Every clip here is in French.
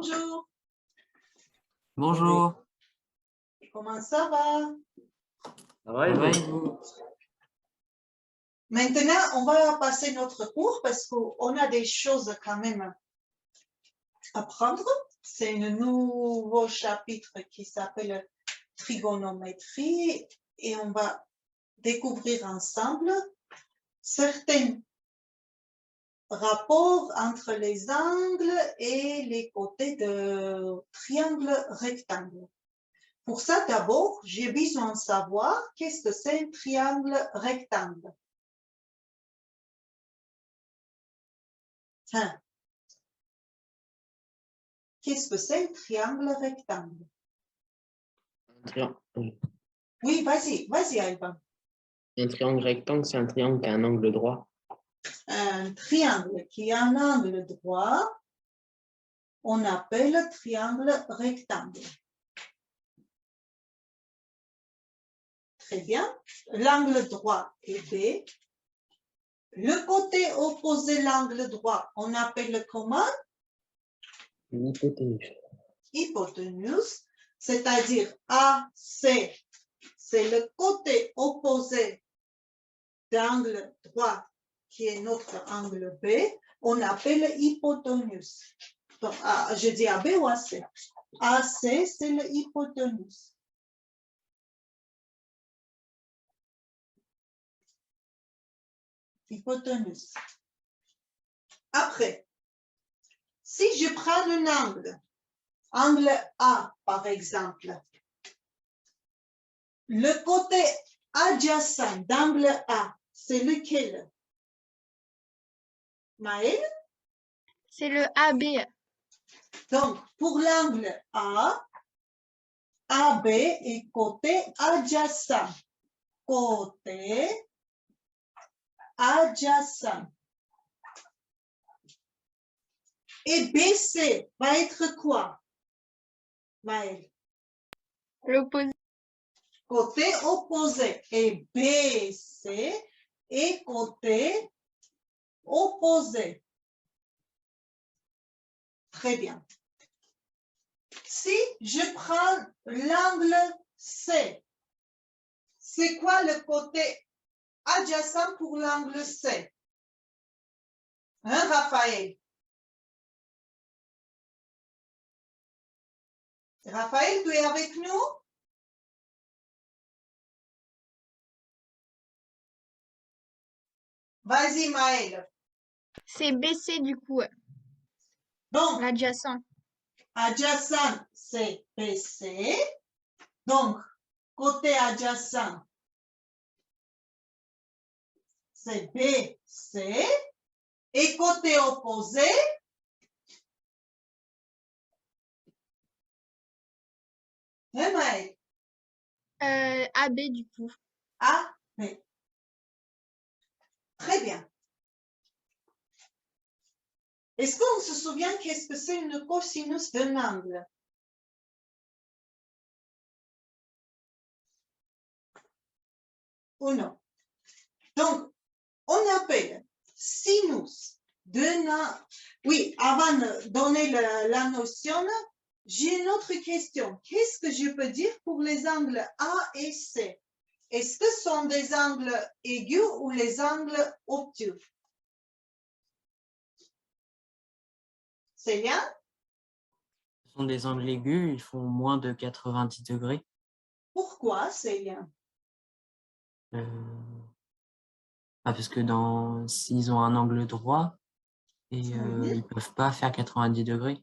Bonjour. Bonjour. Comment ça va? Ça va et vous? Maintenant, on va passer notre cours parce qu'on a des choses quand même à apprendre. C'est un nouveau chapitre qui s'appelle trigonométrie et on va découvrir ensemble certains rapports entre les angles et les côtés de triangle rectangle. Pour ça, d'abord, j'ai besoin de savoir qu'est-ce que c'est un triangle rectangle. Hein? Qu'est-ce que c'est un triangle rectangle? Oui, vas-y, Alban. Un triangle rectangle, c'est un triangle qui a un angle droit. Un triangle qui a un angle droit, on appelle triangle rectangle. Très bien. L'angle droit est B. Le côté opposé l'angle droit, on appelle comment? L'hypoténuse. Hypoténuse, c'est-à-dire AC, c'est le côté opposé d'angle droit qui est notre angle B, on appelle hypoténuse. Donc, je dis AB ou AC? AC, c'est le hypoténuse. Hypoténuse. Après, si je prends un angle A par exemple, le côté adjacent d'angle A, c'est lequel? Maëlle? C'est le AB. Donc, pour l'angle A, AB est côté adjacent. Côté adjacent. Et BC va être quoi, Maëlle? L'opposé. Côté opposé. Et BC est côté opposé. Très bien. Si je prends l'angle C, c'est quoi le côté adjacent pour l'angle C? Hein, Raphaël? Raphaël, tu es avec nous? Vas-y, Maëlle. C'est BC du coup. Donc, L'adjacent. adjacent, c'est BC. Donc, côté adjacent, c'est BC. Et côté opposé, hein, Maëlle? AB du coup. AB. Très bien. Est-ce qu'on se souvient qu'est-ce que c'est une cosinus d'un angle? Ou non? Donc, on appelle sinus d'un angle. Oui, avant de donner la notion, j'ai une autre question. Qu'est-ce que je peux dire pour les angles A et C? Est-ce que ce sont des angles aigus ou les angles obtus? Célia? Ce sont des angles aigus, ils font moins de 90 degrés. Pourquoi, Célia? Parce que s'ils ont un angle droit, et ils ne peuvent pas faire 90 degrés.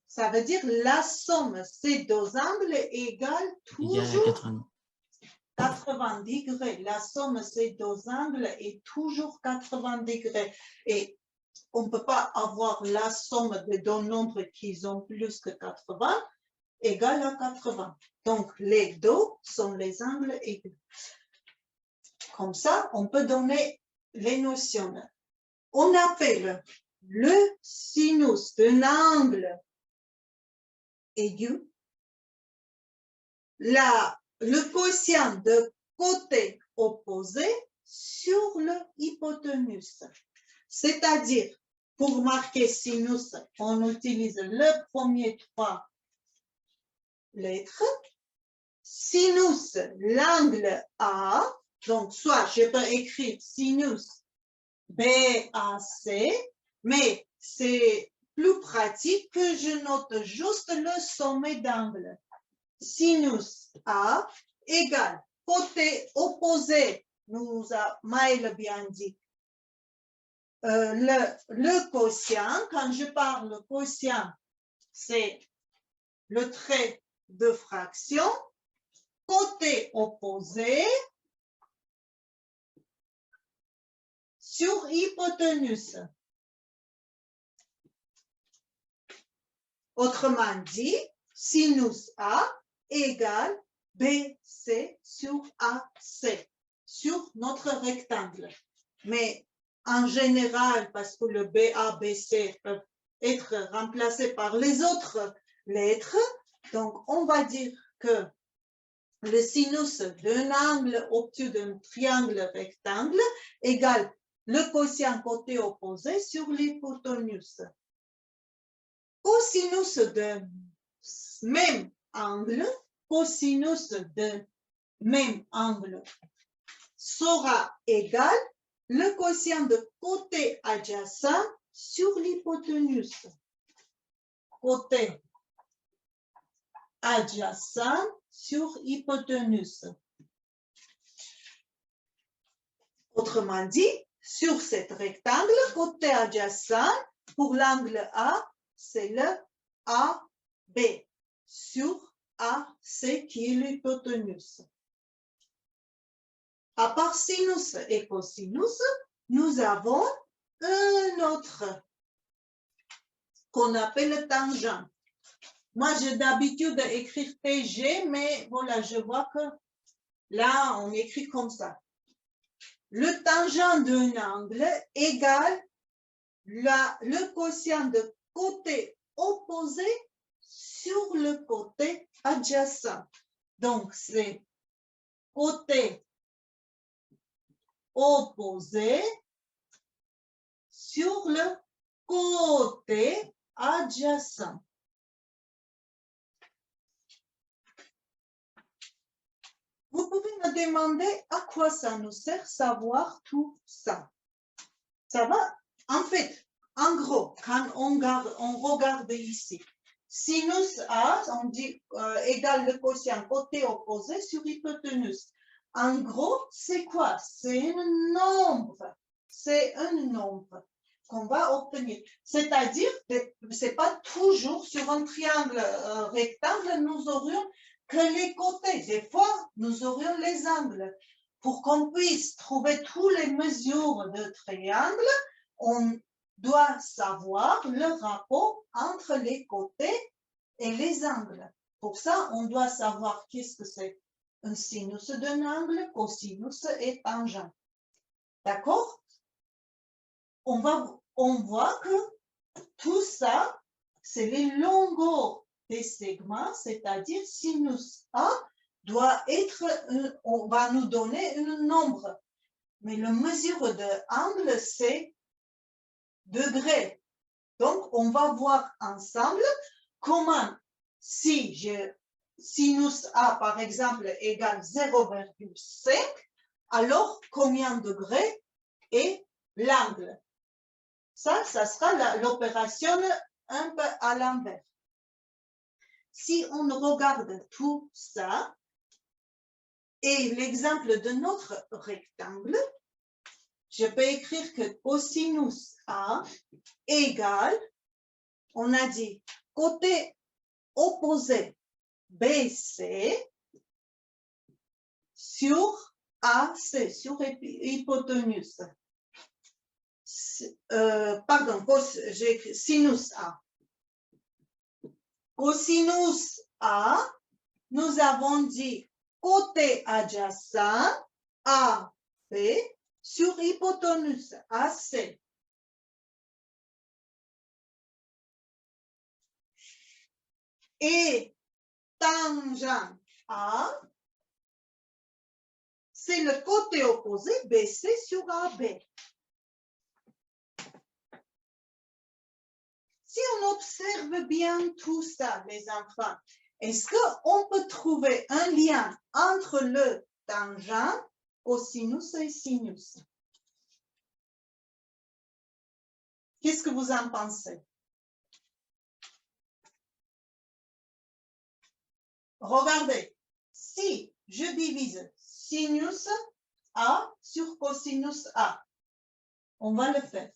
Ça veut dire la somme ces deux angles égale toujours 80 degrés. La somme ces deux angles est toujours 80 degrés. Et on ne peut pas avoir la somme de deux nombres qui ont plus que 80 égale à 80. Donc, les deux sont les angles aigus. Comme ça, on peut donner les notions. On appelle le sinus d'un angle aigu le quotient de côté opposé sur le hypoténuse. C'est-à-dire, pour marquer sinus, on utilise le premier 3 lettres. Sinus, l'angle A, donc soit je peux écrire sinus BAC, mais c'est plus pratique que je note juste le sommet d'angle. Sinus A égale côté opposé, nous a Maëlle bien dit. Le quotient, quand je parle quotient, c'est le trait de fraction. Côté opposé sur hypoténuse. Autrement dit, sinus A égale BC sur AC, sur notre rectangle. Mais en général, parce que le BA, BC peuvent être remplacés par les autres lettres, donc on va dire que le sinus d'un angle obtus d'un triangle rectangle égale le quotient côté opposé sur l'hypoténuse. Cosinus de même angle, cosinus de même angle sera égal le quotient de côté adjacent sur l'hypoténuse. Côté adjacent sur hypoténuse. Autrement dit, sur cet rectangle, côté adjacent, pour l'angle A, c'est le AB sur AC qui est l'hypoténuse. À part sinus et cosinus, nous avons un autre qu'on appelle tangent. Moi, j'ai d'habitude d'écrire TG, mais voilà, je vois que là, on écrit comme ça. Le tangent d'un angle égale le quotient de côté opposé sur le côté adjacent. Donc, c'est côté opposé sur le côté adjacent. Vous pouvez me demander à quoi ça nous sert savoir tout ça. Ça va? En fait, en gros, quand on regarde ici, sinus A, on dit égale le quotient côté opposé sur hypoténuse. En gros, c'est quoi? C'est un nombre. C'est un nombre qu'on va obtenir. C'est-à-dire que ce n'est pas toujours sur un triangle rectangle, nous aurions que les côtés. Des fois, nous aurions les angles. Pour qu'on puisse trouver toutes les mesures de triangle, on doit savoir le rapport entre les côtés et les angles. Pour ça, on doit savoir qu'est-ce que c'est un sinus d'un angle, cosinus et tangent. D'accord? On voit que tout ça, c'est les longueurs des segments, c'est-à-dire sinus A doit être, on va nous donner un nombre. Mais la mesure de angle, c'est degrés. Donc, on va voir ensemble comment, si sinus A, par exemple, égale 0,5, alors combien de degrés est l'angle. Ça sera l'opération un peu à l'envers. Si on regarde tout ça, et l'exemple de notre rectangle, je peux écrire que cosinus A égale, on a dit, côté opposé BC sur AC, sur hypoténuse. Pardon, j'ai écrit sinus A. Cosinus A, nous avons dit côté adjacent AB sur hypoténuse AC. Et tangent A, c'est le côté opposé BC sur AB. si on observe bien tout ça, les enfants, est-ce qu'on peut trouver un lien entre le tangent, cosinus et sinus? Qu'est-ce que vous en pensez? Regardez, si je divise sinus A sur cosinus A, on va le faire.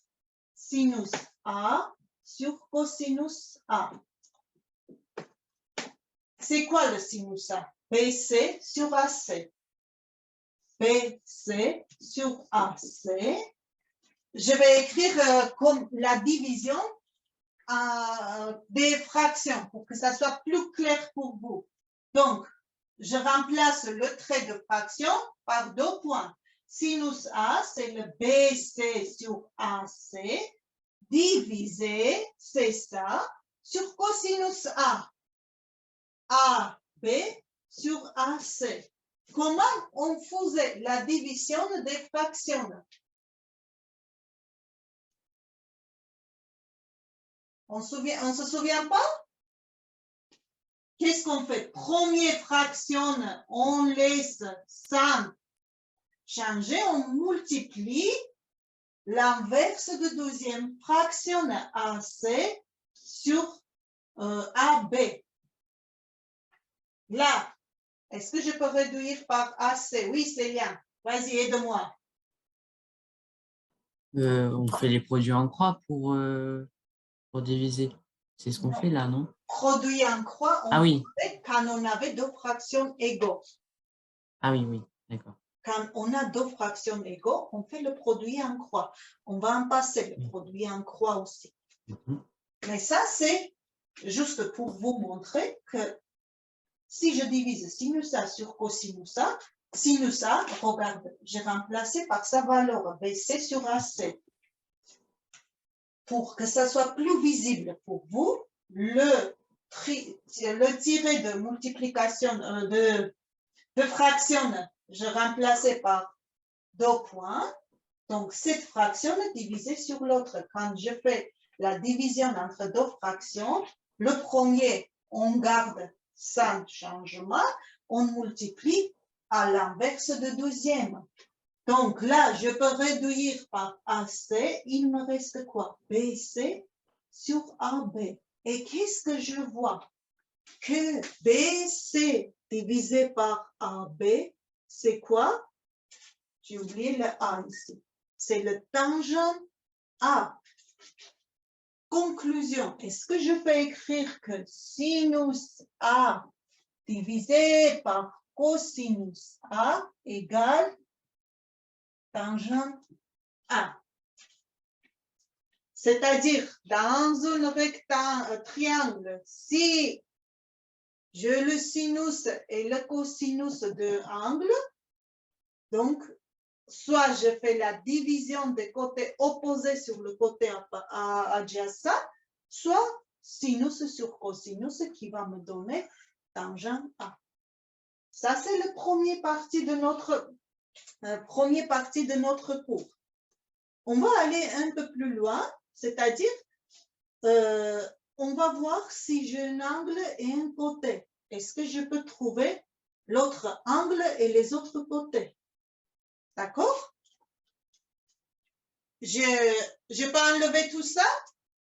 Sinus A sur cosinus A. C'est quoi le sinus A? BC sur AC. BC sur AC. Je vais écrire comme la division des fractions pour que ça soit plus clair pour vous. Donc, je remplace le trait de fraction par 2 points. Sinus A, c'est le BC sur AC, divisé, c'est ça, sur cosinus A. AB sur AC. Comment on faisait la division des fractions? On se souvient pas? Qu'est-ce qu'on fait? Première fraction, on laisse sans changer, on multiplie l'inverse de deuxième fraction AC sur AB. Là, est-ce que je peux réduire par AC? Oui, Célia, vas-y, aide-moi. On fait les produits en croix pour diviser. C'est ce qu'on fait là, non? Produit en croix, on fait quand on avait 2 fractions égaux. Ah oui, oui, d'accord. Quand on a 2 fractions égaux, on fait le produit en croix. On va en passer le produit en croix aussi. Mais ça, c'est juste pour vous montrer que si je divise sinus A sur cosinus A, sinus A, regarde, j'ai remplacé par sa valeur BC sur AC. Pour que ça soit plus visible pour vous, le tiré de multiplication de fraction, je remplaçais par 2 points. Donc, cette fraction est divisée sur l'autre. Quand je fais la division entre 2 fractions, le premier, on garde sans changement, on multiplie à l'inverse de deuxième. Donc là, je peux réduire par AC, il me reste quoi? BC sur AB. Et qu'est-ce que je vois? Que BC divisé par AB, c'est quoi? J'ai oublié le A ici. C'est le tangent A. Conclusion, est-ce que je peux écrire que sinus A divisé par cosinus A égale tangent A? C'est-à-dire, dans un triangle, si j'ai le sinus et le cosinus de angle, donc, soit je fais la division des côtés opposés sur le côté adjacent, soit sinus sur cosinus qui va me donner tangent A. Ça, c'est la première partie de notre cours. On va aller un peu plus loin, c'est-à-dire, on va voir si j'ai un angle et un côté. Est-ce que je peux trouver l'autre angle et les autres côtés? D'accord? Je peux enlever tout ça?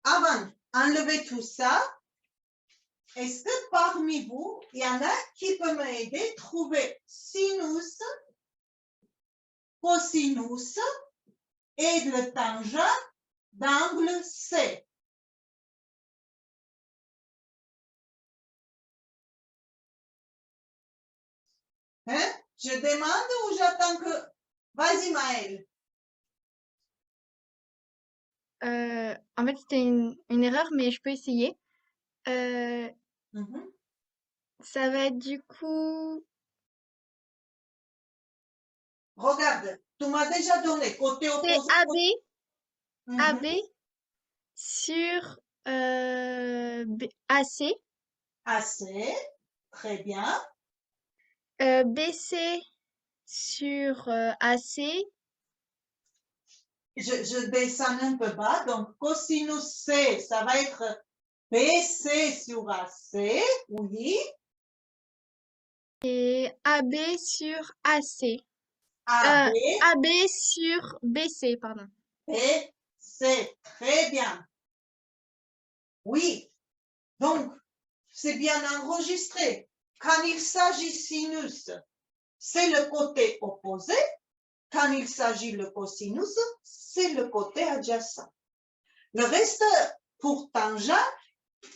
Avant d'enlever tout ça, est-ce que parmi vous, il y en a qui peut m'aider à trouver sinus, cosinus et le tangent d'angle C? Hein? Je demande ou j'attends que... Vas-y, Maëlle. En fait, c'était une erreur, mais je peux essayer. Ça va être du coup... Regarde, tu m'as déjà donné côté C'est opposé. AB sur AC. AC, très bien. BC sur AC. je descends un peu bas. Donc, cosinus C, ça va être BC sur AC, oui. Et AB sur AC. AB, AB sur BC, pardon. BC, très bien. Oui, donc, c'est bien enregistré. Quand il s'agit sinus, c'est le côté opposé. Quand il s'agit le cosinus, c'est le côté adjacent. Le reste, pour tangent,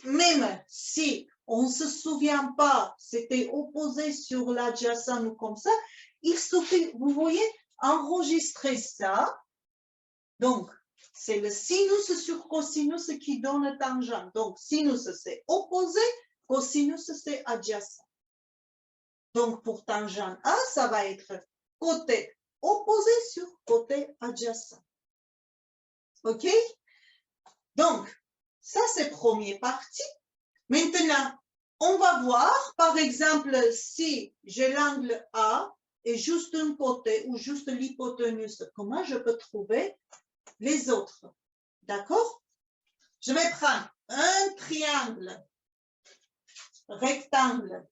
même si on ne se souvient pas, c'était opposé sur l'adjacent ou comme ça, il suffit, vous voyez, enregistrer ça. Donc, c'est le sinus sur cosinus qui donne le tangent. Donc, sinus, c'est opposé, cosinus, c'est adjacent. Donc, pour tangent A, ça va être côté opposé sur côté adjacent. OK? Donc, ça, c'est première partie. Maintenant, on va voir, par exemple, si j'ai l'angle A et juste un côté ou juste l'hypoténuse, comment je peux trouver les autres? D'accord? Je vais prendre un triangle rectangle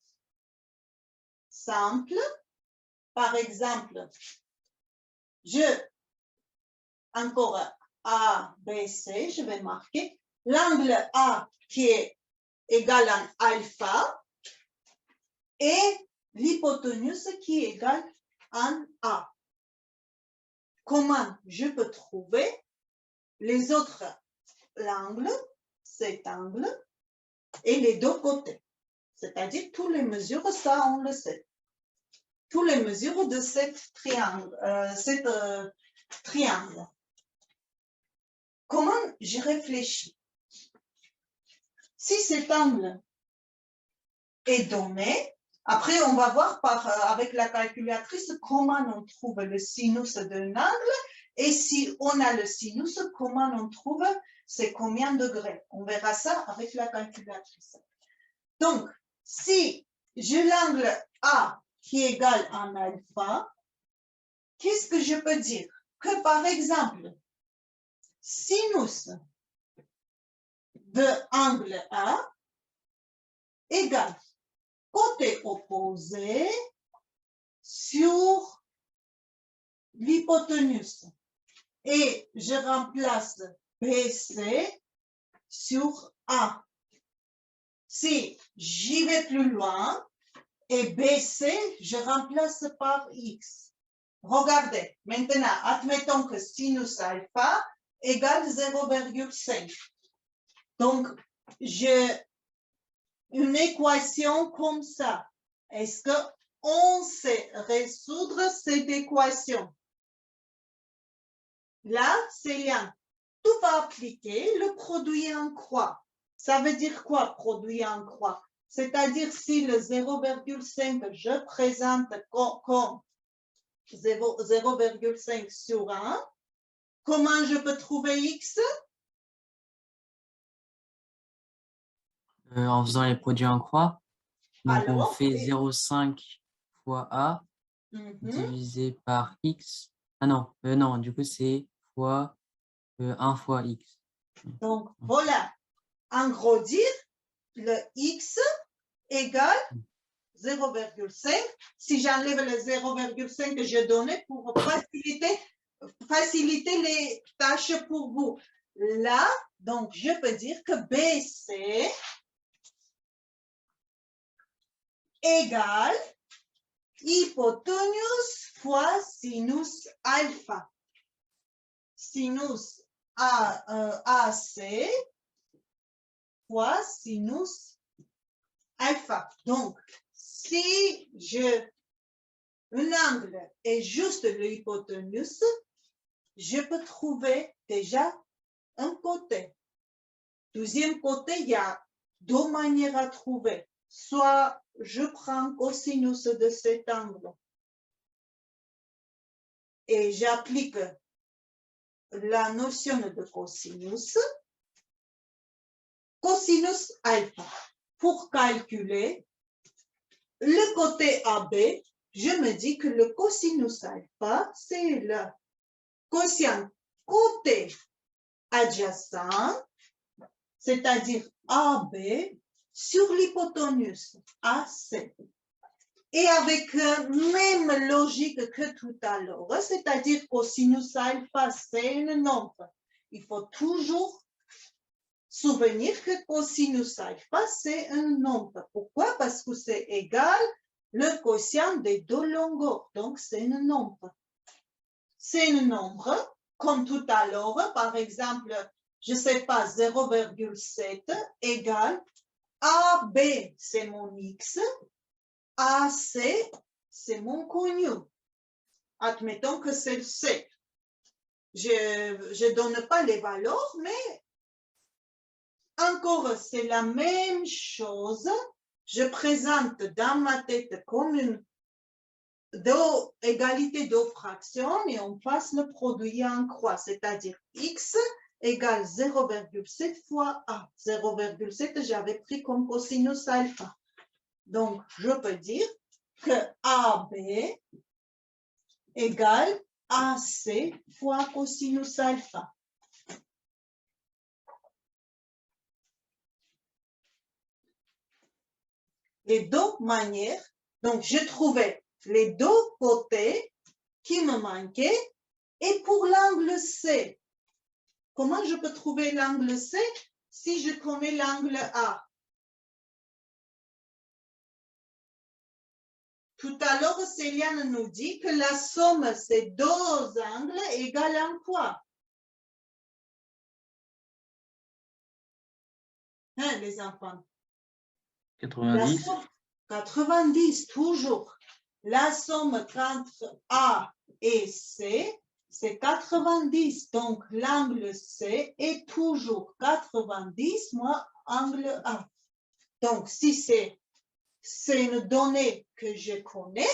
simple. Par exemple, encore A, B, C, je vais marquer l'angle A qui est égal à alpha et l'hypoténuse qui est égale à A. Comment je peux trouver les autres angles, cet angle et les deux côtés? C'est-à-dire toutes les mesures, ça on le sait. Toutes les mesures de cet triangle. Comment je réfléchis? Si cet angle est donné, après on va voir avec la calculatrice comment on trouve le sinus d'un angle et si on a le sinus, comment on trouve c'est combien de degrés. On verra ça avec la calculatrice. Donc, si j'ai l'angle A qui est égal à alpha, qu'est-ce que je peux dire? Que par exemple, sinus de angle A égale côté opposé sur l'hypoténuse. Et je remplace BC sur A. Si j'y vais plus loin, et BC, je remplace par X. Regardez, maintenant, admettons que sinus alpha égale 0,5. Donc, j'ai une équation comme ça. Est-ce qu'on sait résoudre cette équation? Là, c'est rien. Tout va appliquer le produit en croix. Ça veut dire quoi, produit en croix? C'est-à-dire si le 0,5, je présente comme 0,5 sur 1, comment je peux trouver X? En faisant les produits en croix. Donc, Alors, on fait 0,5 fois A divisé par X. Ah non, non, du coup, c'est fois 1 fois X. Donc, voilà. En gros, dire le X égale 0,5. Si j'enlève le 0,5 que je donnais pour faciliter les tâches pour vous. Là, donc, je peux dire que BC égale hypoténuse fois sinus alpha. Sinus AC fois sinus alpha. Donc, si un angle est juste l'hypoténuse, je peux trouver déjà un côté. Deuxième côté, il y a deux manières à trouver. Soit je prends cosinus de cet angle et j'applique la notion de cosinus. Cosinus alpha. Pour calculer le côté AB, je me dis que le cosinus alpha, c'est le quotient côté adjacent, c'est-à-dire AB, sur l'hypoténuse AC. Et avec la même logique que tout à l'heure, c'est-à-dire cosinus alpha, c'est un nombre. Il faut toujours souvenir que cosinus alpha, c'est un nombre. Pourquoi? Parce que c'est égal le quotient des deux longueurs. Donc, c'est un nombre. C'est un nombre, comme tout à l'heure, par exemple, je ne sais pas, 0,7 égale AB, c'est mon X, AC, c'est mon connu. Admettons que c'est le 7. Je ne donne pas les valeurs, mais encore, c'est la même chose. Je présente dans ma tête comme une égalité de fractions et on passe le produit en croix, c'est-à-dire X égale 0,7 fois A. 0,7, j'avais pris comme cosinus alpha. Donc, je peux dire que AB égale AC fois cosinus alpha. Les deux manières, donc je trouvais les deux côtés qui me manquaient et pour l'angle C, comment je peux trouver l'angle C si je connais l'angle A? Tout à l'heure, Céliane nous dit que la somme de ces deux angles égale en quoi? Hein, les enfants? 90. 90, toujours. La somme entre A et C, c'est 90. Donc, l'angle C est toujours 90 moins angle A. Donc, si c'est une donnée que je connais,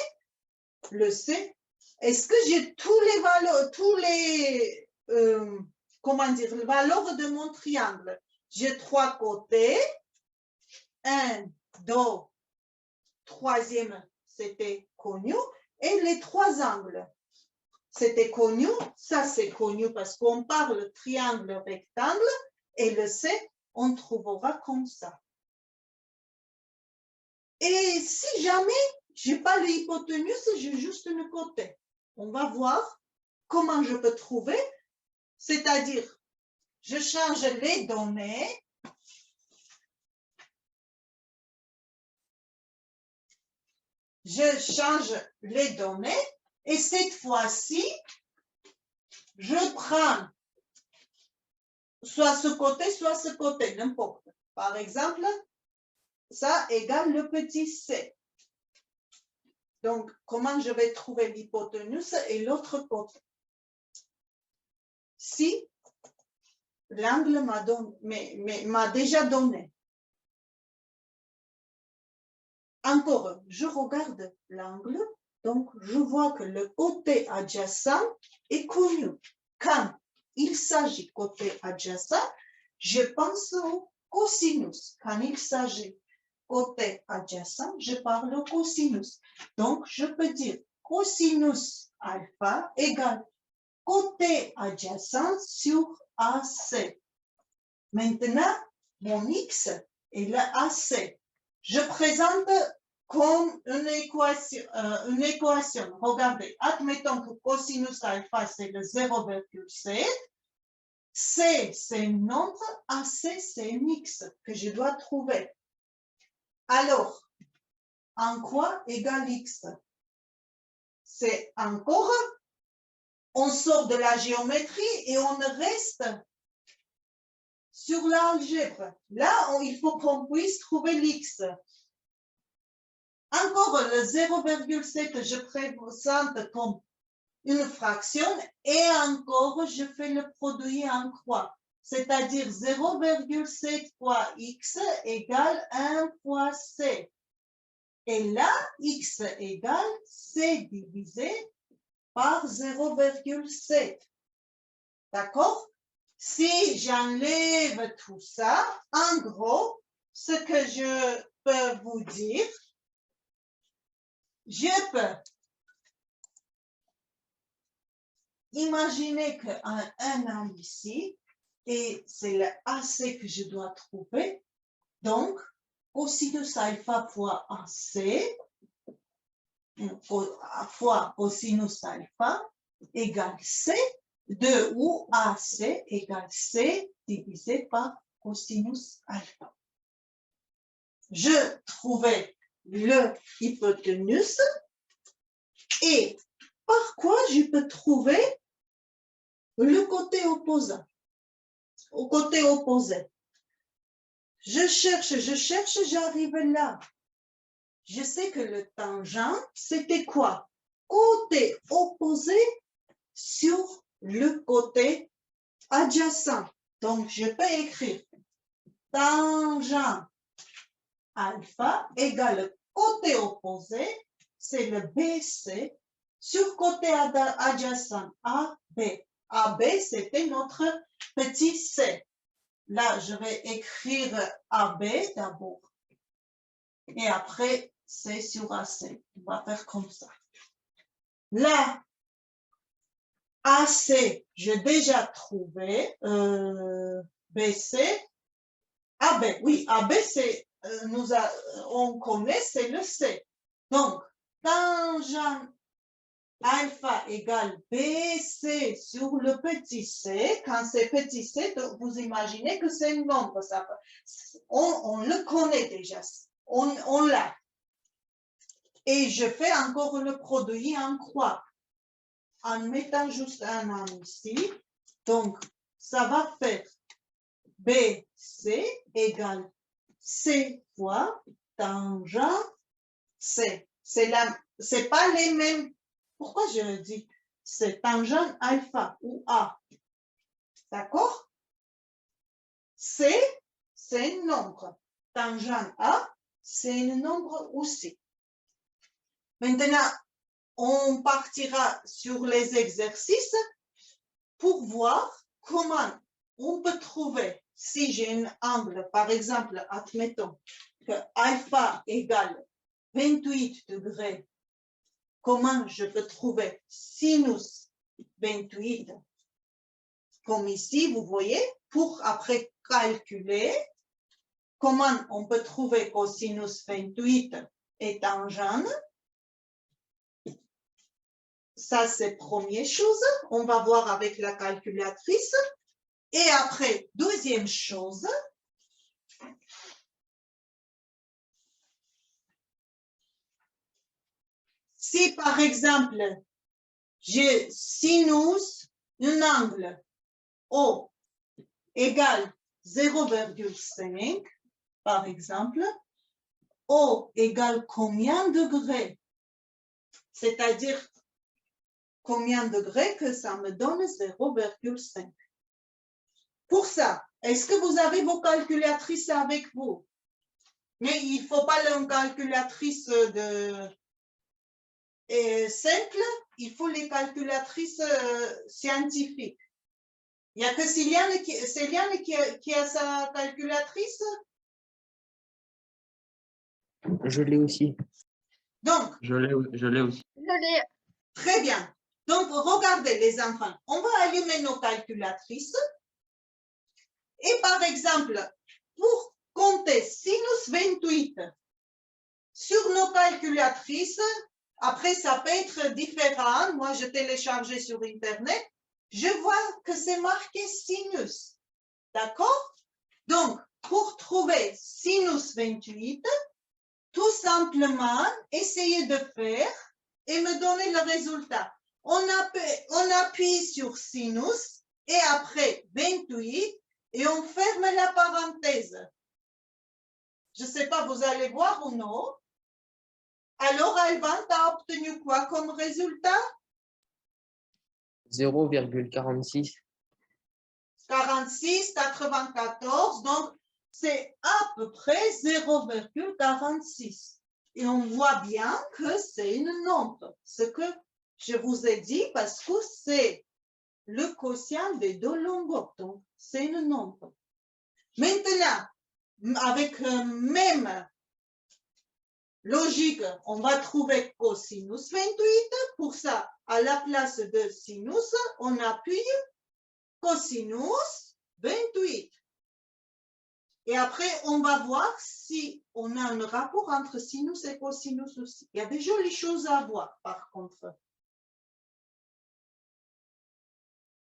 le C, est-ce que j'ai tous les valeurs, comment dire, les valeurs de mon triangle? J'ai trois côtés. 1, 2, troisième, c'était connu. Et les trois angles, c'était connu. Ça, c'est connu parce qu'on parle triangle rectangle. Et le C, on trouvera comme ça. Et si jamais je n'ai pas l'hypoténuse, j'ai juste un côté. On va voir comment je peux trouver. C'est-à-dire, je change les données. Je change les données et cette fois-ci, je prends soit ce côté, n'importe. Par exemple, ça égale le petit c. Donc, comment je vais trouver l'hypoténuse et l'autre côté? Si l'angle m'a déjà donné. Encore, je regarde l'angle, donc je vois que le côté adjacent est connu. Quand il s'agit de côté adjacent, je pense au cosinus. Quand il s'agit de côté adjacent, je parle au cosinus. Donc, je peux dire cosinus alpha égale côté adjacent sur AC. Maintenant, mon X est le AC. Je présente comme une équation. Regardez, admettons que cosinus alpha, c'est le 0,7. C, c'est un nombre. AC, c'est un X que je dois trouver. Alors, en quoi égale X? C'est encore, on sort de la géométrie et on reste sur l'algèbre. Là, il faut qu'on puisse trouver l'X. Encore, le 0,7, je présente comme une fraction et encore, je fais le produit en croix. C'est-à-dire 0,7 fois x égale 1 fois c. Et là, x égale c divisé par 0,7. D'accord? Si j'enlève tout ça, en gros, ce que je peux vous dire, je peux imaginez qu'un angle ici, et c'est le AC que je dois trouver. Donc, cosinus alpha fois AC fois cosinus alpha égale C, de où AC égale C divisé par cosinus alpha. Je trouvais le hypoténuse et par quoi je peux trouver le côté opposé. Au côté opposé. Je cherche, j'arrive là. Je sais que le tangent, c'était quoi? Côté opposé sur le côté adjacent. Donc, je peux écrire tangent alpha égale côté opposé, c'est le BC, sur côté adjacent AB. AB, c'était notre petit C. Là, je vais écrire AB d'abord. Et après, C sur AC. On va faire comme ça. Là, AC, j'ai déjà trouvé BC. AB, oui, AB, c'est, on connaît, c'est le C. Donc, tangent alpha égale BC sur le petit c. Quand c'est petit c, vous imaginez que c'est un nombre. Ça, on le connaît déjà. On l'a. Et je fais encore le produit en croix. En mettant juste un an ici. Donc, ça va faire BC égale C fois tangent C. C'est pas les mêmes. Pourquoi je le dis? C'est tangent alpha ou A. D'accord? C, c'est un nombre. Tangent A, c'est un nombre aussi. Maintenant, on partira sur les exercices pour voir comment on peut trouver, si j'ai un angle, par exemple, admettons que alpha égale 28 degrés, comment je peux trouver sinus 28, comme ici, vous voyez, pour après calculer comment on peut trouver cosinus 28 et tangent. Ça, c'est première chose. On va voir avec la calculatrice. Et après, deuxième chose, si par exemple, j'ai sinus un angle O égale 0,5, par exemple, O égale combien de degrés? C'est-à-dire combien de degrés que ça me donne 0,5. Pour ça, est-ce que vous avez vos calculatrices avec vous? Mais il ne faut pas une calculatrice simple, il faut les calculatrices scientifiques. Il n'y a que Céliane qui a sa calculatrice? Je l'ai aussi. Donc, je l'ai aussi. Je l'ai. Très bien. Donc, regardez les enfants, on va allumer nos calculatrices. Et par exemple, pour compter sinus 28 sur nos calculatrices, après ça peut être différent, moi je téléchargeais sur Internet, je vois que c'est marqué sinus. D'accord? Donc, pour trouver sinus 28, tout simplement, essayez de faire et me donner le résultat. On appuie sur sinus et après 28 et on ferme la parenthèse. Je ne sais pas, vous allez voir ou non. Alors, Alban, tu as obtenu quoi comme résultat? 0,46. 46, 94, donc c'est à peu près 0,46. Et on voit bien que c'est une nombre. Ce que je vous ai dit parce que c'est le quotient des deux longueurs. Donc, c'est une nombre. Maintenant, avec même logique, on va trouver cosinus 28. Pour ça, à la place de sinus, on appuie cosinus 28. Et après, on va voir si on a un rapport entre sinus et cosinus aussi. Il y a des jolies choses à voir, par contre.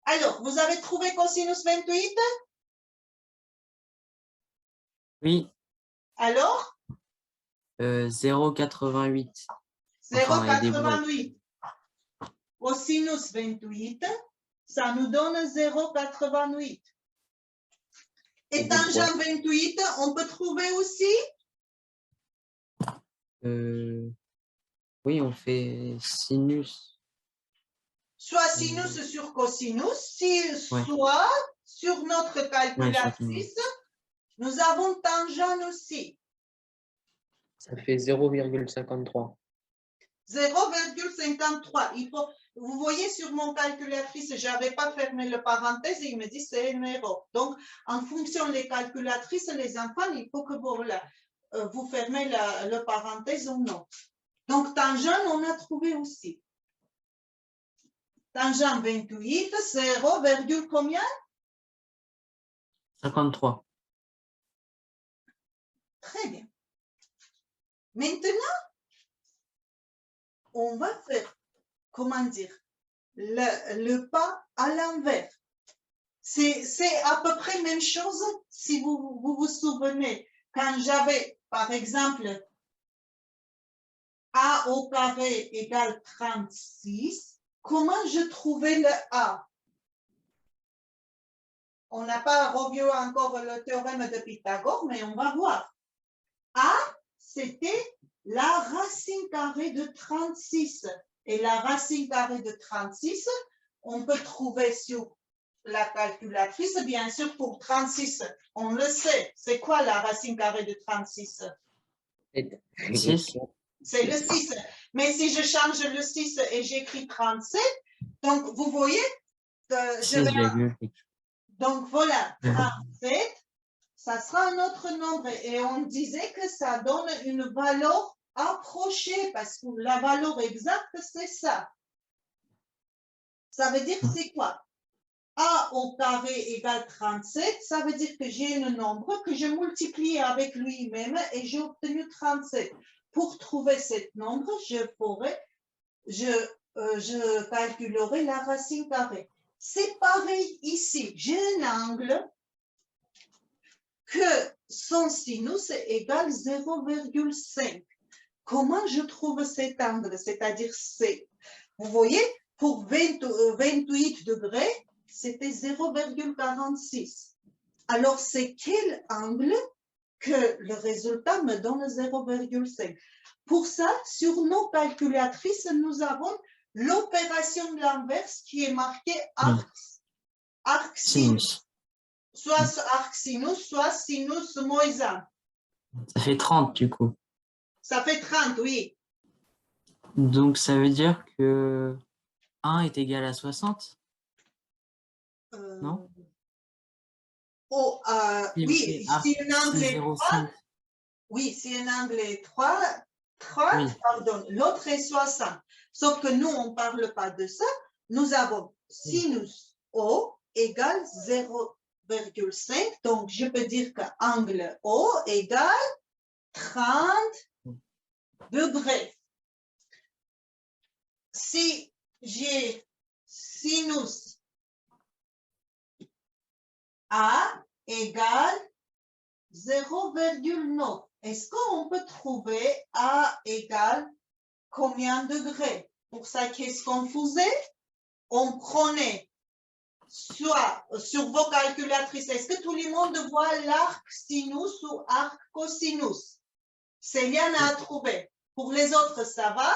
Alors, vous avez trouvé cosinus 28? Oui. Alors? 0,88. 0,88. Cosinus 28, ça nous donne 0,88. Et tangent 28, on peut trouver aussi? Oui, on fait sinus. Soit sinus sur cosinus, soit sur notre calculatrice, nous avons tangent aussi. Ça fait 0,53. 0,53. Vous voyez sur mon calculatrice, je n'avais pas fermé le parenthèse et il me dit c'est une erreur. Donc, en fonction des calculatrices, les enfants, il faut que vous fermez le parenthèse ou non. Donc, tangent, on a trouvé aussi. Tangent 28, 0, combien? 53. Très bien. Maintenant, on va faire, comment dire, le pas à l'envers. C'est à peu près la même chose si vous souvenez. Quand j'avais, par exemple, a au carré égale 36, comment je trouvais le a? On n'a pas revu encore le théorème de Pythagore, mais on va voir. A, c'était la racine carrée de 36. Et la racine carrée de 36, on peut trouver sur la calculatrice, bien sûr, pour 36. On le sait. C'est quoi la racine carrée de 36? 6. C'est le 6. Mais si je change le 6 et j'écris 37, donc vous voyez, donc voilà, 37, ça sera un autre nombre. Et on disait que ça donne une valeur approchée, parce que la valeur exacte, c'est ça. Ça veut dire c'est quoi? A au carré égale 37, ça veut dire que j'ai un nombre que je multiplie avec lui-même et j'ai obtenu 37. Pour trouver ce nombre, je calculerai la racine carrée. C'est pareil ici. J'ai un angle que son sinus est égal 0,5. Comment je trouve cet angle? C'est-à-dire, vous voyez, pour 28 degrés, c'était 0,46. Alors, c'est quel angle que le résultat me donne 0,5? Pour ça, sur nos calculatrices, nous avons l'opération de l'inverse qui est marquée arc sinus. Soit arc sinus, soit sinus moins 1. Ça fait 30 du coup. Ça fait 30, oui. Donc, ça veut dire que 1 est égal à 60? Non? Oh, oui, si un angle est 3, oui, si un angle est 3, oui. Pardon, l'autre est 60. Sauf que nous, on ne parle pas de ça. Nous avons sinus O égale 0,5. Donc, je peux dire que angle O égale 30 degrés. Si j'ai sinus A égale 0,9. Est-ce qu'on peut trouver A égale combien de degrés? Pour ça, qu'est-ce qu'on faisait? On prenait soit sur vos calculatrices, est-ce que tout le monde voit l'arc sinus ou arc cosinus? C'est bien à trouver. Pour les autres, ça va?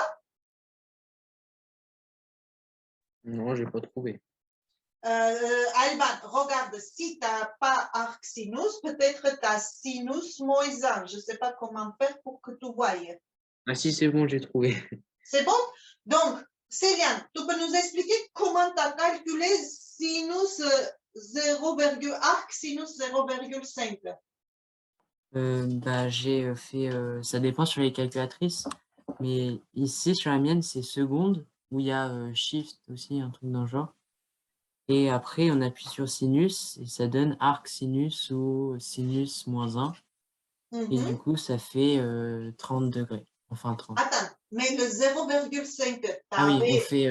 Non, je n'ai pas trouvé. Alban, regarde, si tu n'as pas arc sinus, peut-être tu as sinus moins 1. Je ne sais pas comment faire pour que tu voies. Ah si, c'est bon, j'ai trouvé. C'est bon? Donc, Céliane, tu peux nous expliquer comment tu as calculé sinus 0, arc sinus 0,5? J'ai fait, ça dépend sur les calculatrices, mais ici sur la mienne c'est seconde, où il y a shift aussi, un truc dans le genre. Et après on appuie sur sinus et ça donne arc sinus ou sinus -1. Et du coup ça fait 30 degrés, enfin 30. Attends, mais le 0,5, Ah oui, on fait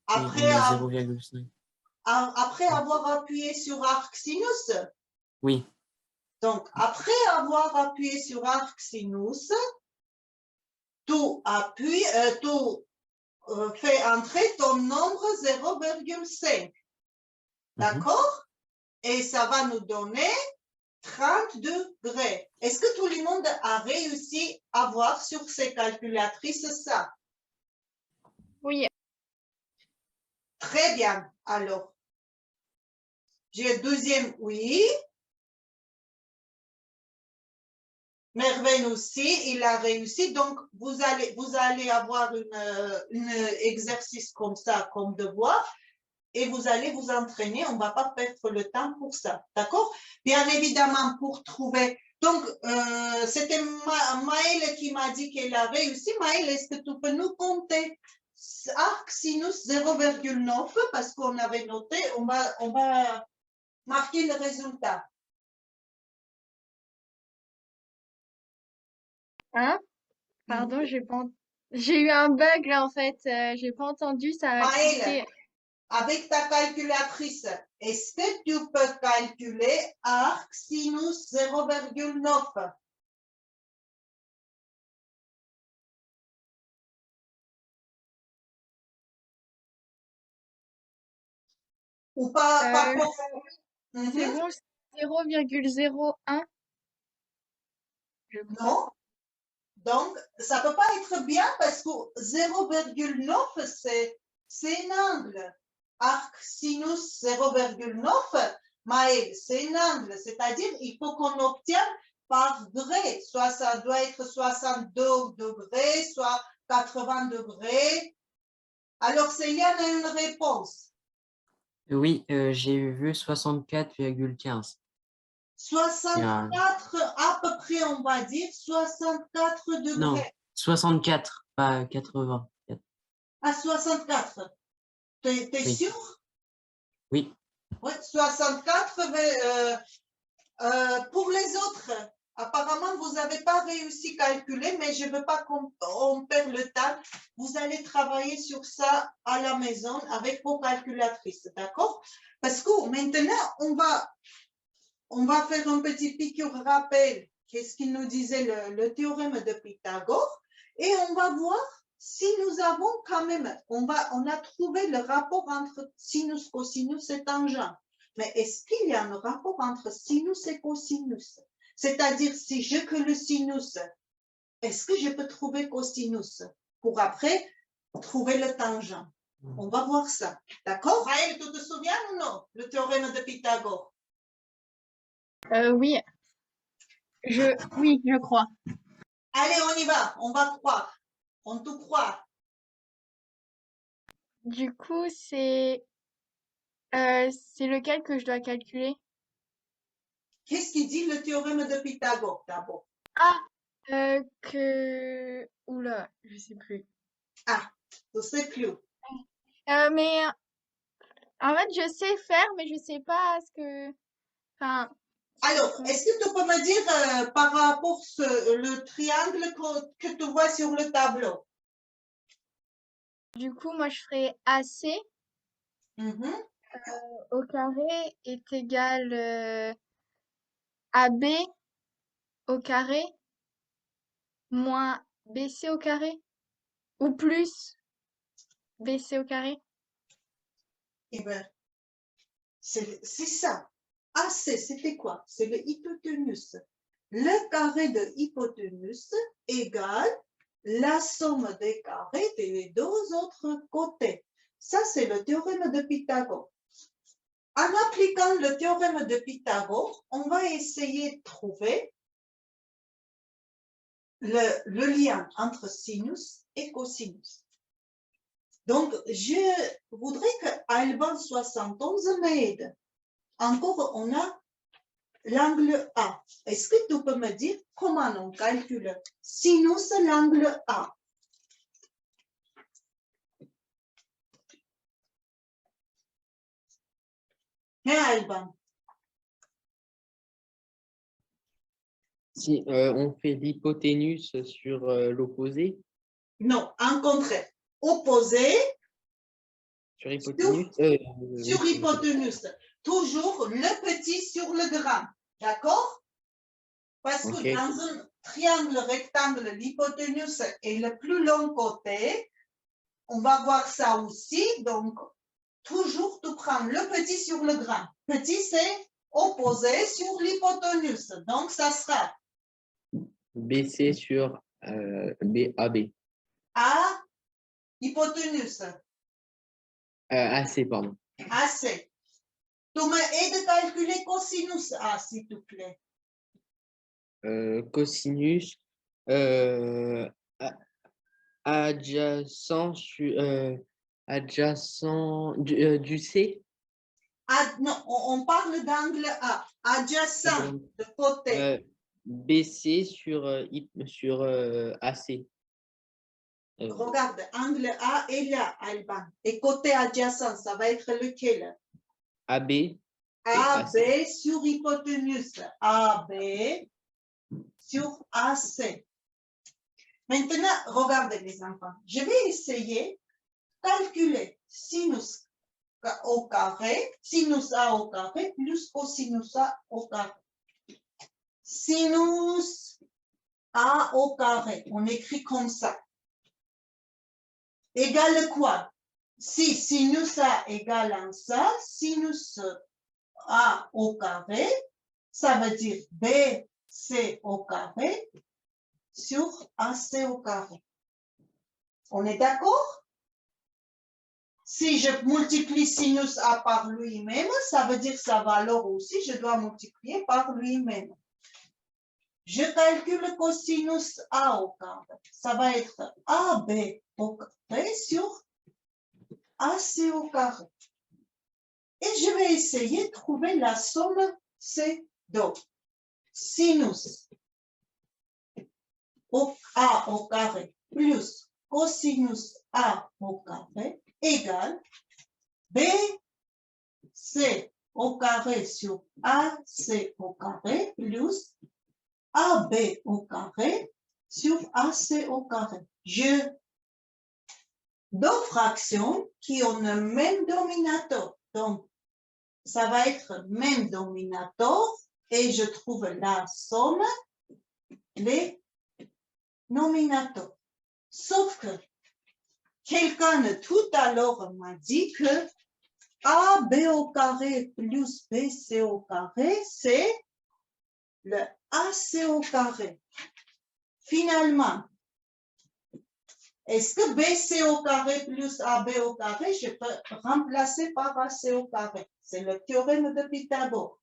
après, on met 0,5. après avoir appuyé sur arc sinus. Oui. Donc, après avoir appuyé sur arc sinus, tu fais entrer ton nombre 0,5. D'accord? Et ça va nous donner 30 degrés. Est-ce que tout le monde a réussi à voir sur ses calculatrices ça? Oui. Très bien. Alors, j'ai le deuxième oui. Merveille aussi, il a réussi. Donc, vous allez avoir un exercice comme ça, comme devoir, et vous allez vous entraîner. On ne va pas perdre le temps pour ça. D'accord? Bien évidemment, pour trouver. Donc, c'était Maëlle qui m'a dit qu'elle a réussi. Maëlle, est-ce que tu peux nous compter arc sinus 0,9 parce qu'on avait noté, on va marquer le résultat. Hein? Pardon, j'ai eu un bug là en fait. J'ai pas entendu, ça a Maëlle, cliqué. avec ta calculatrice, est-ce que tu peux calculer arc sinus 0,9? Ou pas, Euh, pour... c'est bon, 0,01, je crois. Non. Donc, ça ne peut pas être bien parce que 0,9, c'est un angle. Arc sinus 0,9, Maël, c'est un angle. C'est-à-dire, il faut qu'on obtienne par degré. Soit ça doit être 62 degrés, soit 80 degrés. Alors, il y a une réponse. Oui, j'ai vu 64,15. 64 à peu près, on va dire, 64 degrés. Non, 64, pas 80. À 64. T'es Oui. sûr? Oui. Oui, 64. Pour les autres, apparemment, vous n'avez pas réussi à calculer, mais je ne veux pas qu'on perde le temps. Vous allez travailler sur ça à la maison avec vos calculatrices, d'accord? Parce que maintenant, on va faire un petit piqûre rappel. Qu'est-ce qu'il nous disait le théorème de Pythagore? Et on va voir si nous avons quand même, on a trouvé le rapport entre sinus, cosinus et tangent. Mais est-ce qu'il y a un rapport entre sinus et cosinus? C'est-à-dire, si je que le sinus, est-ce que je peux trouver cosinus pour après trouver le tangent? On va voir ça. D'accord? Raël, tu te souviens ou non? Le théorème de Pythagore. Oui, oui, je crois. Allez, on y va. On va croire. On te croit. Du coup, c'est lequel que je dois calculer? Qu'est-ce qu'il dit le théorème de Pythagore d'abord? Ah, oula, je sais plus. Ah, je ne sais plus. Mais en fait, je sais faire, mais je sais pas ce que. Enfin, Alors, est-ce que tu peux me dire par rapport le triangle que tu vois sur le tableau? du coup, moi, je ferais AC Mhm. au carré est égal AB au carré moins BC au carré ou plus BC au carré. Eh bien, c'est ça. AC, c'était quoi? C'est le hypoténuse. Le carré de hypoténuse égale la somme des carrés des deux autres côtés. Ça, c'est le théorème de Pythagore. En appliquant le théorème de Pythagore, on va essayer de trouver le lien entre sinus et cosinus. Donc, je voudrais que Alban 71 m'aide. Encore, on a l'angle A. Est-ce que tu peux me dire comment on calcule sinus l'angle A? Alban. Si on fait l'hypoténuse sur l'opposé, Non, en contraire. Opposé sur hypoténuse, sur hypoténuse. Toujours le petit sur le grand. D'accord? Parce que Ok. dans un triangle rectangle, l'hypoténuse est le plus long côté. On va voir ça aussi. Donc, toujours tu prends le petit sur le grand. Petit, c'est opposé sur l'hypoténuse. Donc, ça sera BC sur AB. A hypoténuse. AC, pardon. AC. Tu m'aides à calculer cosinus A, s'il te plaît. Cosinus adjacent adjacent du C. Non, on parle d'angle A. Adjacent, de côté. BC sur AC. Regarde, angle A est là, Alban. Et côté adjacent, ça va être lequel? AB. AB sur hypoténuse. AB sur AC. Maintenant, regardez les enfants. Je vais essayer de calculer sinus au carré, sinus A au carré plus cosinus A au carré. Sinus A au carré, on écrit comme ça. Égale quoi? Si sinus A égale à ça, sinus A au carré, ça veut dire BC au carré sur AC au carré. On est d'accord? Si je multiplie sinus A par lui-même, ça veut dire sa valeur aussi, je dois multiplier par lui-même. Je calcule cosinus A au carré. Ça va être AB au carré sur AC au carré. Et je vais essayer de trouver la somme C2. Sinus A au carré plus cosinus A au carré égale BC au carré sur AC au carré plus AB au carré sur AC au carré. J'ai deux fractions qui ont le même dominateur. Donc, ça va être même dominateur et je trouve la somme, les nominateurs. Sauf que quelqu'un tout à l'heure m'a dit que AB au carré plus BC au carré, c'est le AC au carré. Finalement, est-ce que BC au carré plus AB au carré, je peux remplacer par AC au carré? C'est le théorème de Pythagore.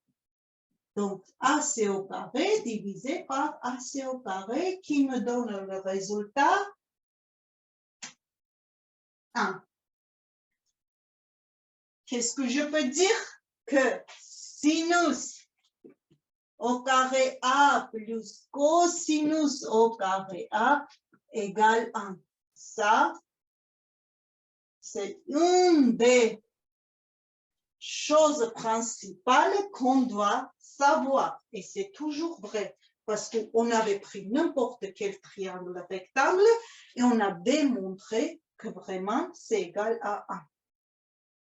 Donc, AC au carré divisé par AC au carré qui me donne le résultat 1. Qu'est-ce que je peux dire? Que sinus au carré A plus cosinus au carré A égale 1. Ça, c'est une des choses principales qu'on doit savoir. Et c'est toujours vrai, parce qu'on avait pris n'importe quel triangle rectangle et on a démontré que vraiment c'est égal à 1.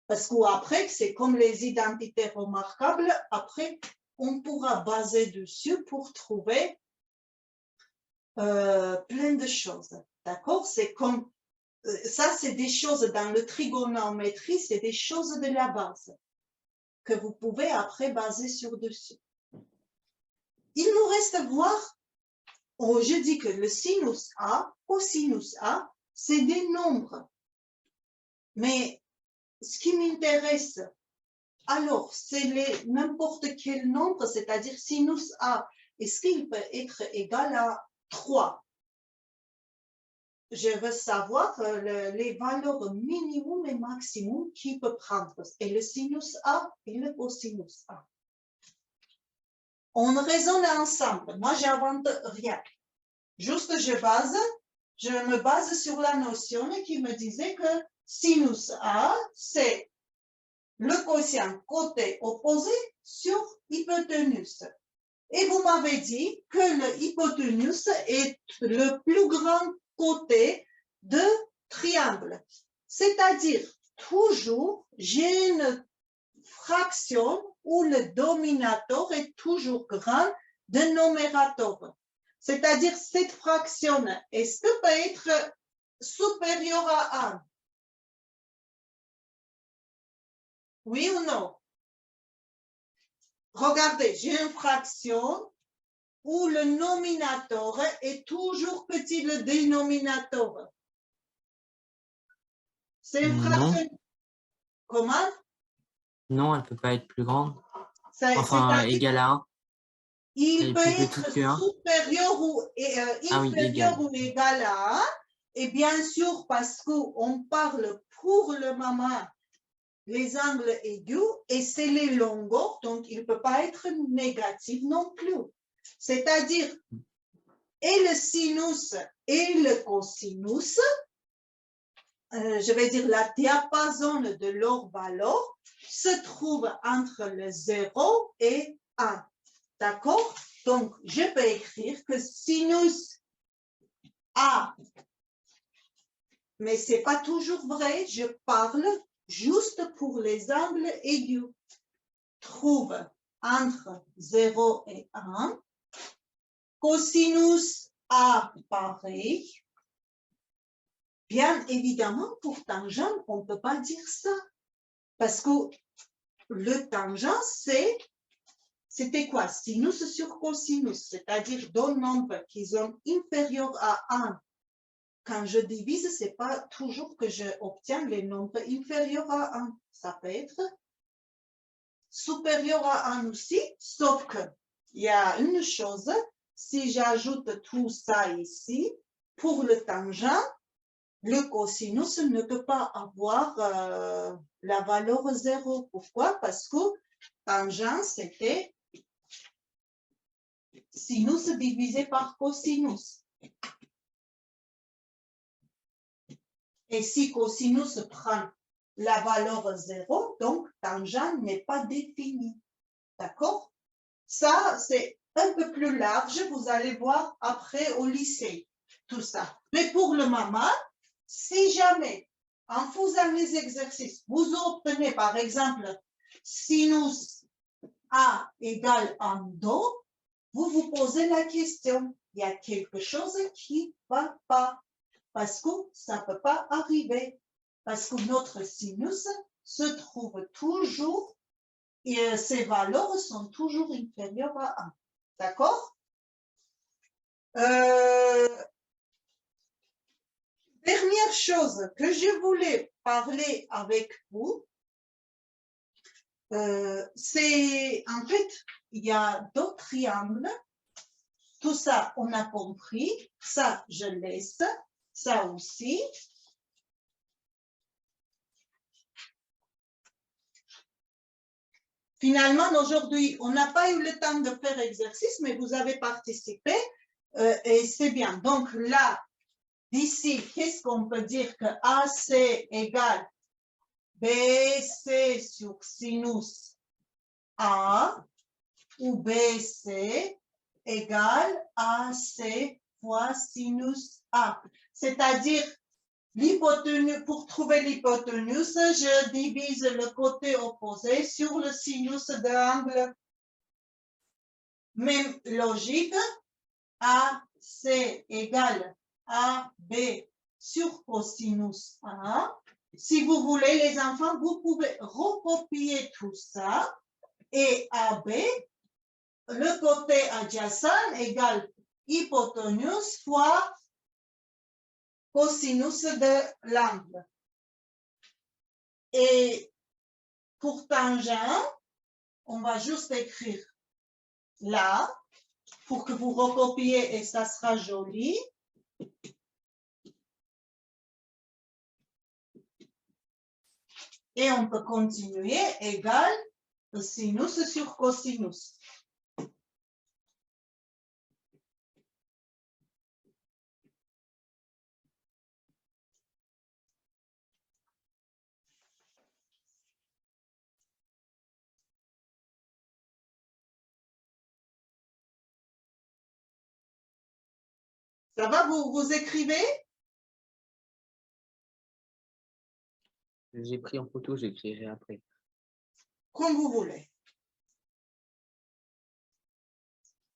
Parce qu'après, c'est comme les identités remarquables, après, on pourra baser dessus pour trouver plein de choses. D'accord? C'est comme ça, c'est des choses dans le trigonométrie, c'est des choses de la base que vous pouvez après baser sur dessus. Il nous reste à voir, je dis que le sinus A, cosinus A, c'est des nombres. Mais ce qui m'intéresse, alors, c'est n'importe quel nombre, c'est-à-dire sinus A, est-ce qu'il peut être égal à 3? Je veux savoir les valeurs minimum et maximum qu'il peut prendre. Et le sinus A et le cosinus A. on raisonne ensemble. Moi, j'invente rien. Juste, je me base sur la notion qui me disait que sinus A, c'est le quotient côté opposé sur hypoténuse. Et vous m'avez dit que le hypoténuse est le plus grand côté de triangle. C'est-à-dire, toujours, j'ai une fraction où le dominateur est toujours grand de numérateur. C'est-à-dire, cette fraction, est-ce que peut être supérieure à 1? Oui ou non? Regardez, j'ai une fraction où le nominateur est toujours petit le dénominateur. C'est une fraction. Comment? Non, elle ne peut pas être plus grande. Enfin, égale à 1. Il peut être supérieur ou inférieur ou égal à 1. Et bien sûr, parce qu'on parle pour le moment les angles aigus et c'est les longueurs, donc il ne peut pas être négatif non plus. C'est-à-dire, et le sinus et le cosinus, je vais dire la diapason de leur valeur, se trouve entre le 0 et 1. D'accord? Donc, je peux écrire que sinus A, mais ce n'est pas toujours vrai, je parle juste pour les angles aigus, trouve entre 0 et 1. Cosinus A pareil. Bien évidemment, pour tangent, on ne peut pas dire ça. Parce que le tangent, c'était quoi? Sinus sur cosinus, c'est-à-dire deux nombres qui sont inférieurs à 1. Quand je divise, ce n'est pas toujours que j'obtiens les nombres inférieurs à 1. Ça peut être supérieur à 1 aussi, sauf qu'il y a une chose, si j'ajoute tout ça ici, pour le tangent, le cosinus ne peut pas avoir la valeur 0. Pourquoi? Parce que tangent, c'était sinus divisé par cosinus. Et si cosinus prend la valeur 0, donc tangent n'est pas défini. D'accord? Ça, c'est un peu plus large. Vous allez voir après au lycée, tout ça. Mais pour le moment, si jamais, en faisant les exercices, vous obtenez par exemple sinus A égale 1 do, vous vous posez la question, il y a quelque chose qui ne va pas, parce que ça ne peut pas arriver, parce que notre sinus se trouve toujours, et ses valeurs sont toujours inférieures à 1. D'accord? Dernière chose que je voulais parler avec vous, c'est en fait, il y a deux triangles. Tout ça, on a compris. Ça, je laisse. Ça aussi. Finalement, aujourd'hui, on n'a pas eu le temps de faire exercice, mais vous avez participé et c'est bien. Donc là, d'ici, qu'est-ce qu'on peut dire que AC égale BC sur sinus A ou BC égale AC fois sinus A. C'est-à-dire, l'hypoténuse, pour trouver l'hypoténuse, je divise le côté opposé sur le sinus de l'angle. Même logique, AC égale AB sur cosinus A. Si vous voulez, les enfants, vous pouvez recopier tout ça. Et AB, le côté adjacent égale hypoténuse fois cosinus de l'angle. Et pour tangent, on va juste écrire là, pour que vous recopiez et ça sera joli. Et on peut continuer, égal sinus sur cosinus. Ça va, vous écrivez? J'ai pris en photo, j'écrirai après. Comme vous voulez.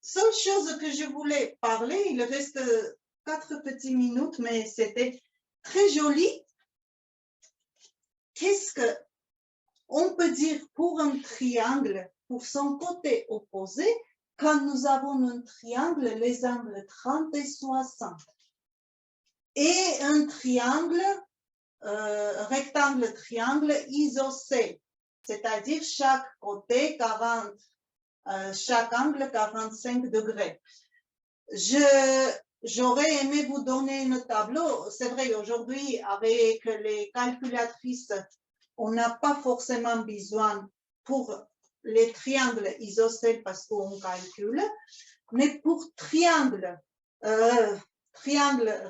Seule chose que je voulais parler, il reste 4 petites minutes, mais c'était très joli. Qu'est-ce qu'on peut dire pour un triangle, pour son côté opposé, quand nous avons un triangle, les angles 30 et 60, et un triangle, rectangle, triangle isocèle, c'est-à-dire chaque côté 40, chaque angle 45 degrés. J'aurais aimé vous donner un tableau. C'est vrai, aujourd'hui, avec les calculatrices, on n'a pas forcément besoin pour les triangles isocèles parce qu'on calcule, mais pour triangle,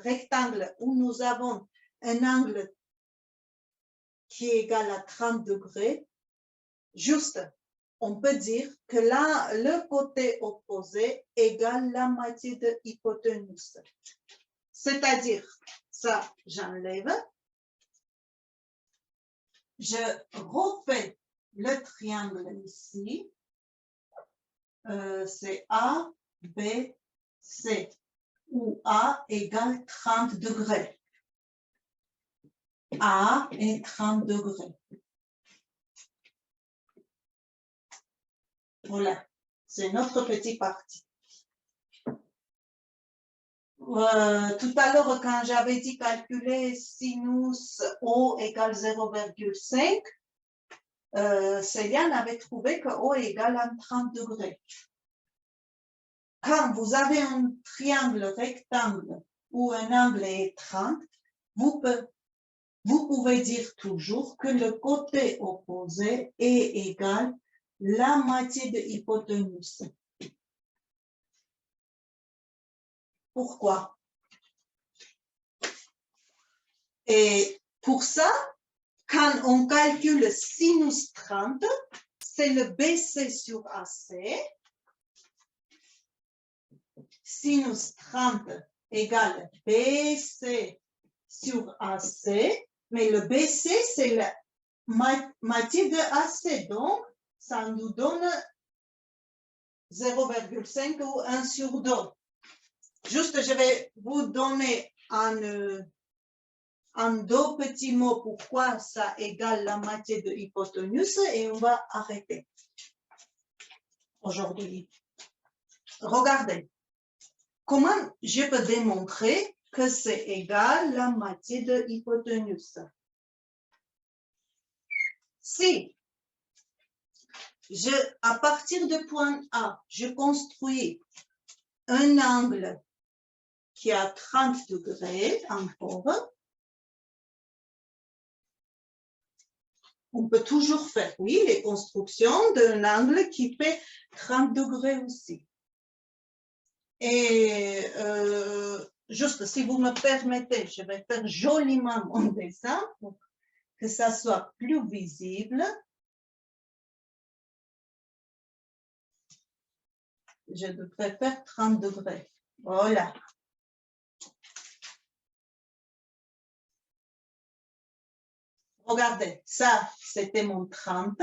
rectangle, où nous avons un angle qui est égal à 30 degrés, juste, on peut dire que là, le côté opposé égale la moitié de hypoténuse. C'est-à-dire, ça, j'enlève. Je refais le triangle ici. C'est A, B, C, où A égale 30 degrés. A est 30 degrés. Voilà, c'est notre petite partie. Tout à l'heure, quand j'avais dit calculer sinus O égale 0,5, Céliane avait trouvé que O égale à 30 degrés. Quand vous avez un triangle rectangle où un angle est 30, vous pouvez dire toujours que le côté opposé est égal la moitié de hypoténuse. Pourquoi? Et pour ça, quand on calcule sinus 30, c'est le BC sur AC. Sinus 30 égale BC sur AC, mais le BC, c'est la moitié de AC, donc ça nous donne 0,5 ou 1 sur 2. Juste, je vais vous donner en 2 petits mots pourquoi ça égale la moitié de hypoténuse et on va arrêter aujourd'hui. Regardez, comment je peux démontrer que c'est égal la moitié de hypoténuse? Si à partir du point A, je construis un angle qui a 30 degrés encore, on peut toujours faire, oui, les constructions d'un angle qui fait 30 degrés aussi. Et juste, si vous me permettez, je vais faire joliment mon dessin pour que ça soit plus visible. Je devrais faire 30 degrés. Voilà. Regardez, ça, c'était mon 30.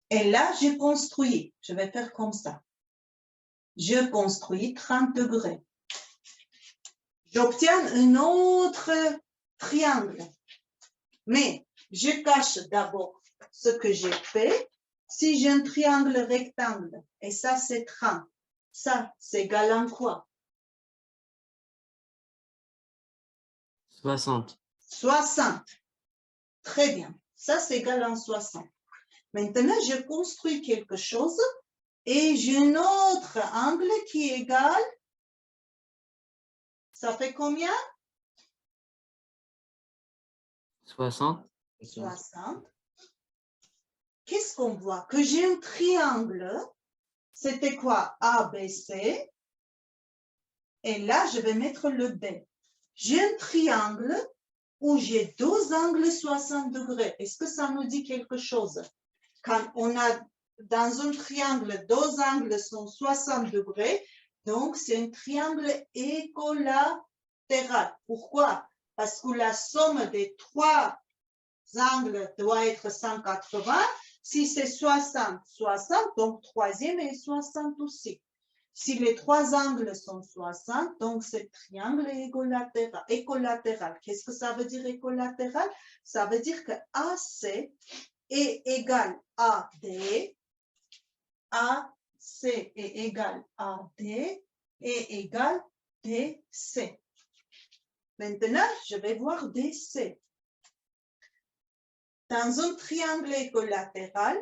Et là, j'ai construit. Je vais faire comme ça. Je construis 30 degrés. J'obtiens un autre triangle. Mais je cache d'abord ce que j'ai fait. Si j'ai un triangle rectangle, et ça, c'est 30. Ça, c'est égal à quoi? 60. 60. Très bien. Ça, c'est égal à 60. Maintenant, je construis quelque chose et j'ai un autre angle qui est égal. Ça fait combien? 60. 60. Qu'est-ce qu'on voit? Que j'ai un triangle. C'était quoi? A, B, C. Et là, je vais mettre le D. J'ai un triangle où j'ai 2 angles 60 degrés. Est-ce que ça nous dit quelque chose? Quand on a dans un triangle 2 angles sont 60 degrés, Donc, c'est un triangle équilatéral. Pourquoi? Parce que la somme des trois angles doit être 180. Si c'est 60, 60, donc troisième est 60 aussi. Si les trois angles sont 60, donc c'est triangle équilatéral. Qu'est-ce que ça veut dire équilatéral? Ça veut dire que AC est égal à D, AC est égal à D et égal DC. Maintenant, je vais voir DC. Dans un triangle équilatéral,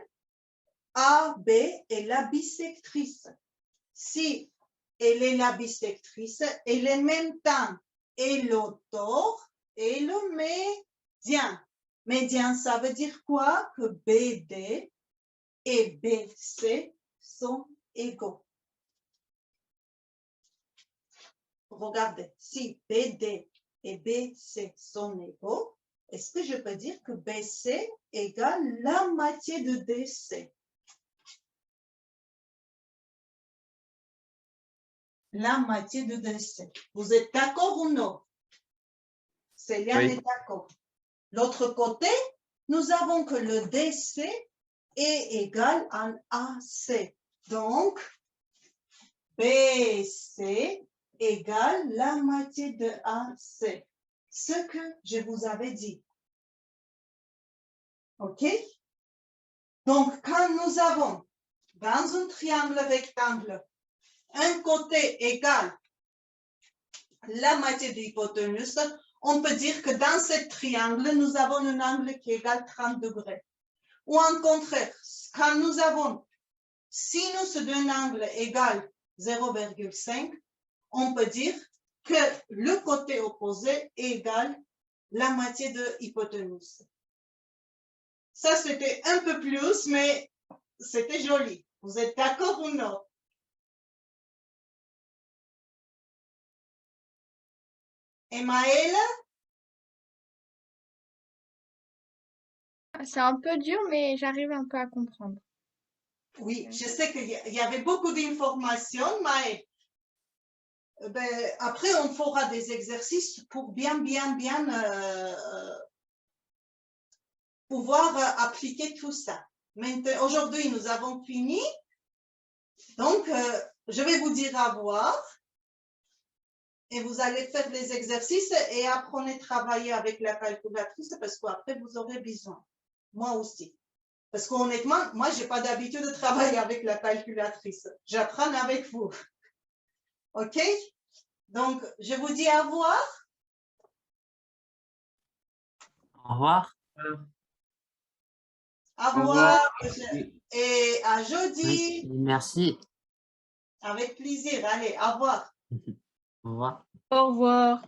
AB est la bisectrice. Si elle est la bisectrice, elle est en même temps et l'auteur et le médian. Médian, ça veut dire quoi? Que BD et BC sont égaux. Regardez, si BD et BC sont égaux, est-ce que je peux dire que BC égale la moitié de DC? La moitié de DC. Vous êtes d'accord ou non? Céliane est d'accord. L'autre côté, nous avons que le DC est égal à AC. Donc, BC égale la moitié de AC. Ce que je vous avais dit. OK? Donc, quand nous avons dans un triangle rectangle un côté égal la moitié de l'hypoténuse, on peut dire que dans ce triangle, nous avons un angle qui est égal 30 degrés. Ou en contraire, quand nous avons sinus d'un angle égal 0,5, on peut dire que le côté opposé est égal la moitié de l'hypoténuse. Ça, c'était un peu plus, mais c'était joli. Vous êtes d'accord ou non? Et Maëlle? C'est un peu dur, mais j'arrive un peu à comprendre. Oui, je sais qu'il y avait beaucoup d'informations, mais après, on fera des exercices pour bien pouvoir appliquer tout ça. Maintenant, aujourd'hui, nous avons fini. Donc, je vais vous dire au revoir. Et vous allez faire les exercices et apprenez à travailler avec la calculatrice parce qu'après, vous aurez besoin. Moi aussi. Parce qu'honnêtement, moi, je n'ai pas d'habitude de travailler avec la calculatrice. J'apprends avec vous. OK? Donc, je vous dis au revoir. Au revoir. Au revoir. Et à Oui, jeudi. merci. Avec plaisir. Allez, au revoir. Au revoir. Au revoir.